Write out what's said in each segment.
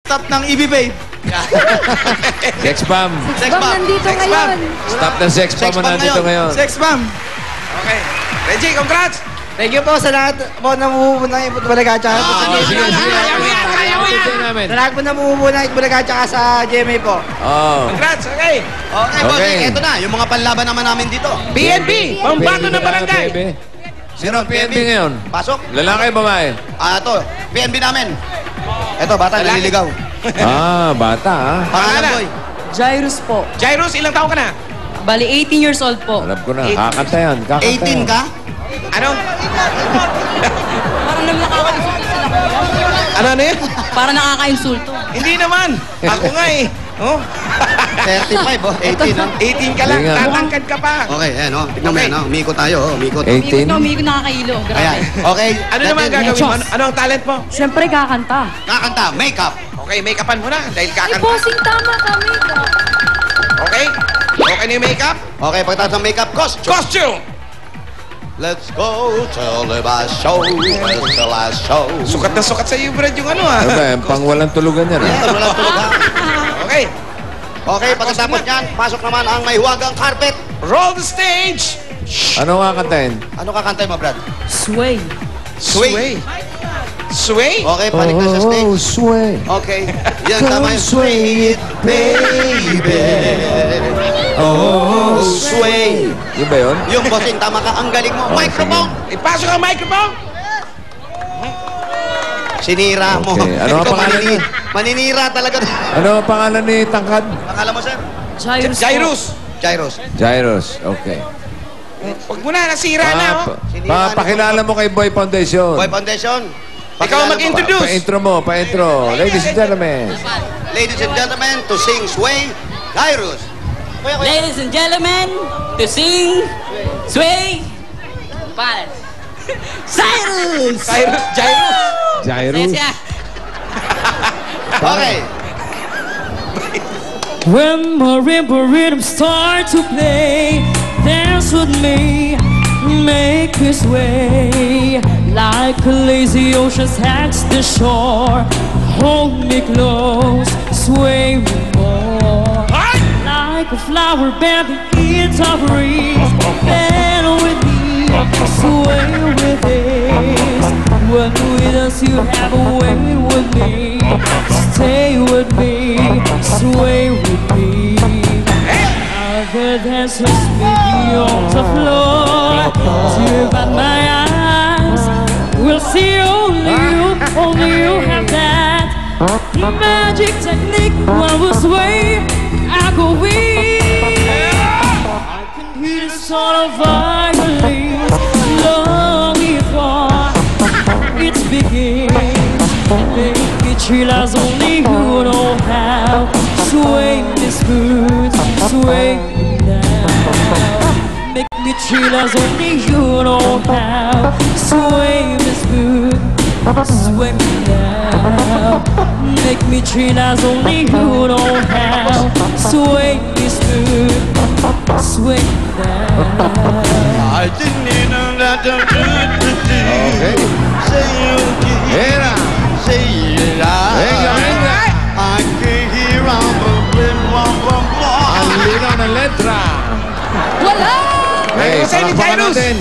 Stop ng EB Babe. Sex bomb. Sex bomb nandito ngayon. Stop ng sex bomb mo nandito ngayon. Sex bomb. Okay. Reggie, congrats! Thank you po sa lahat po na mumubuna yung Bulaga tsaka po sa Sige. Sa lahat po na mumubuna yung Bulaga tsaka sa GMA po. Congrats, okay. Okay, bossing. Ito na, yung mga panlaban naman namin dito. PNP, pambato ng barangay. Sino ang PNP ngayon? Pasok. Lalaki, babae? Ito, PNB namin. Ito, bata, naliligaw. Bata Pangalan, boy. Jairus po. Jairus, ilang taon ka na? Bali, 18 years old po. Alam ko na. Kakanta yan. 18 ka? Ano? Parang nakaka-insulto sila ko. Ano yun? Parang nakaka-insulto. Hindi naman. Ako nga eh. Oh. 35, oh. 18, no? 18 ka lang. Sige nga. Tatangkad ka pa. Okay, ayan, oh. Tignan mo yan, oh. Umikot tayo, oh. Umikot. 18? Umiikot nakakailo. Grabe. Ayan. Okay. Ano naman ang gagawin mo? Ano ang talent mo? Siyempre, kakanta. Kakanta, makeup. Okay, make-upan mo na dahil Ay, kakanta. bossing, tama kami. Okay? Okay na yung make-up? Okay, pagkatapos ng makeup, costume. Costume! Let's go to the last show. Let's the last show. Sukat na sukat sa iyo, Brad, yung ano ah. Ano ba yan? Pang walang tulugan yan. Walang tulog, ha? Okay. Okay, pagkatapos niyan, pasok naman ang may huwagang carpet. Roll the stage! Ano nga kantahin? Ano kakantay mo, Brad? Sway. Sway. Sway? Okay, balik na sa stage. sway. Okay. Yan, tama yung sway it, baby. Oh, sway. Yun ba yun? Yung bossing, tama ka. Ang galing mo. Microphone. Ipasok ang microphone! Sinira mo. Okay. Ano ang Ikaw, pangalan niya? Maninira talaga. Ano ang pangalan ni Tangkad? Pangalan mo, sir? Jairus po. Jairus! Jairus. Jairus. Okay. Huwag mo na, nasira na oh. Pakilala mo kay Boy Foundation. Boy Foundation. Ikaw Pakilala mo. mag-introduce. Pa-intro mo, pa-intro. Ladies and gentlemen. Ladies and gentlemen, to sing Sway, Jairus. Ladies and gentlemen, to sing Sway. Cyrus! Jairus! Jairus. Okay. When marimba rhythm start to play, dance with me, make me sway like a lazy ocean hugs the shore. Hold me close, sway me more. Like a flower bending in the breeze, bend with me, sway with this. When we dance, you have a way with me. Stay with me, sway with me. Other dancers meet me on the floor. Tear by my eyes, we'll see only you have that magic technique. When we sway, I go weak. I can hear the sound of violins long before it begins. Make me chill as only you know how. Sway me smooth, sway me now. Make me chill as only you know how. Sway me smooth, sway me now. Make me chill as only you know how. Sway me smooth, sway me now. I didn't know that the Okay. say you Era. say it Venga, venga. I can hear on the Ang linaw ng letra. Wala! Okay, Jose ni palakpakan Jairus. natin.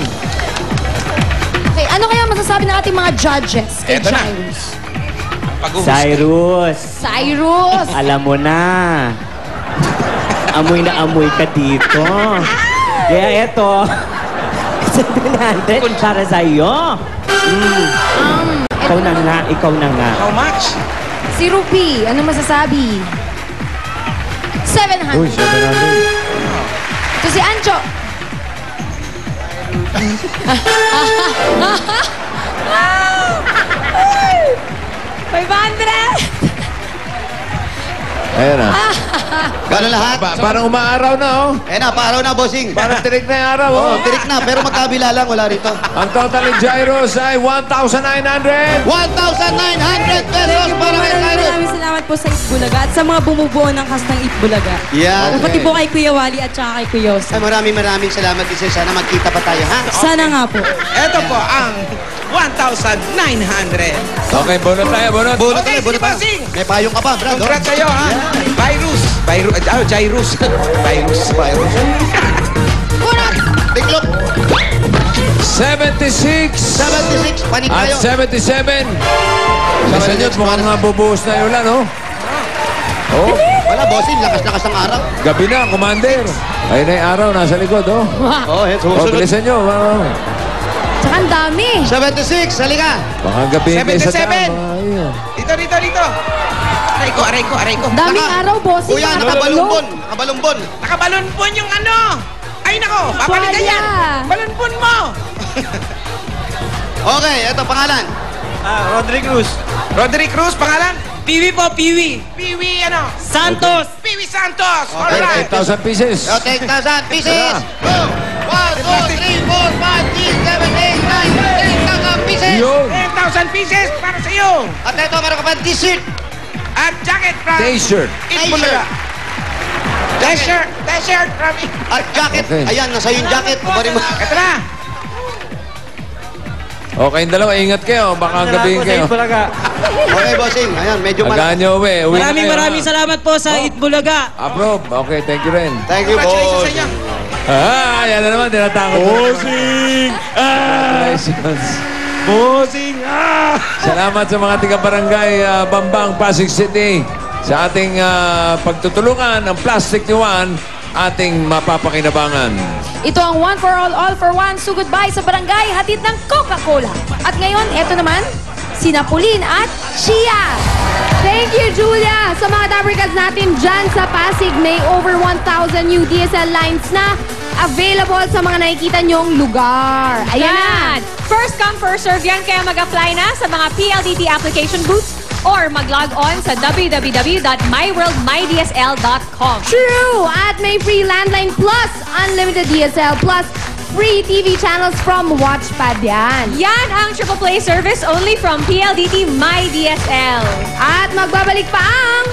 Okay, ano kaya masasabi ng ating mga judges kay Eto na. Jairus? Cyrus, Cyrus! alam mo na. Amoy na amoy ka dito. Kaya eto, 700 para sa'yo. Ikaw na nga, ikaw na nga. How much? Si Rupi, ano masasabi? 700. Uy, 700. Ito si Ancho. $500! Ayan na. Gano'n lahat? Parang umaaraw na, oh. Eh na, paaraw na, bossing. Parang tirik na yung araw, oh. Oh, tirik na, pero magkabila lang, wala rito. Ang total ni Jairus ay 1,900. 1,900 pesos para kay Jairus. Maraming salamat po sa Itbulaga at sa mga bumubuo ng cast ng Itbulaga. Yan. Pati po kay Kuya Wally at saka kay Kuya Jose. Ay, maraming salamat din sir. Sana magkita pa tayo, ha? Sana nga po. Ito po ang 1,900. Okay, bunot tayo, bunot. Bunot Okay, tayo, bunot sige, tayo. bossing. May payong ka pa, Brad. oh. Congrats sa'yo, ha? Virus. Jairus. Virus. Virus. Bunot! Tiklop. 76 76. Panik at tayo. 77. Sa inyo, mukhang bubuhos na yung ulan, oh. Oh, Wala, bossing. Lakas-lakas ang araw. gabi na, Commander. Ayun na yung araw, nasa likod, oh. Oh, Oh, susunod. bilisan nyo. Oh. Tsaka ang dami. 76. Halika. Baka gabi kayo sa 77. tama. Ayun. Dito. Aray ko. Daming Naka- araw, bossing. Kuya, Mga nakabalumbon. Nakabalumbon. Nakabalunpon yung ano. Ay, nako. Papalitan Tuwalya. yan. Balunpon mo. Okay, eto pangalan. Roderick Cruz, pangalan? Piwi po, Piwi. Piwi, ano? Santos. Piwi Santos. Okay, Alright. 8,000 pieces. So, take 1,000 pieces. Go. 1, 2, 3, 4, 5, 6, 7, 8, 9, 10,000 pieces. Yun. 10,000 pieces para sa iyo. At eto, meron ka pa t-shirt. At jacket from T-shirt. Itbulaga. T-shirt from At jacket. Okay. Ayan, nasa yung jacket. Kumarin mo. Ito na. Okay, yung dalawa, ingat kayo. Baka gabihin kayo. Okay, bossing. Ayan, medyo Agaan malaki. nyo, uwi. Uwi na kayo, Maraming ha? salamat po sa Itbulaga. Approve. Okay, thank you rin. Thank you, Congratulations boss. sa inyo. Yan na naman, tinatakot. Bossing! Congratulations. Bossing! Salamat sa mga tiga-barangay Bambang, Pasig City sa ating pagtutulungan ng Plastic One ating mapapakinabangan. Ito ang one for all for one. Sugod bye sa barangay, hatid ng Coca-Cola. At ngayon, eto naman, sina Pauline at Shia. Thank you, Julia! Sa mga Dabricads natin dyan sa Pasig, may over 1,000 new DSL lines na available sa mga nakikita nyong lugar. Ayan na! First come, first serve yan. Kaya mag-apply na sa mga PLDT application booths or mag-log on sa www.myworldmydsl.com. True! At may free landline plus unlimited DSL plus free TV channels from Watchpad yan. Yan ang triple play service only from PLDT My DSL. At magbabalik pa ang...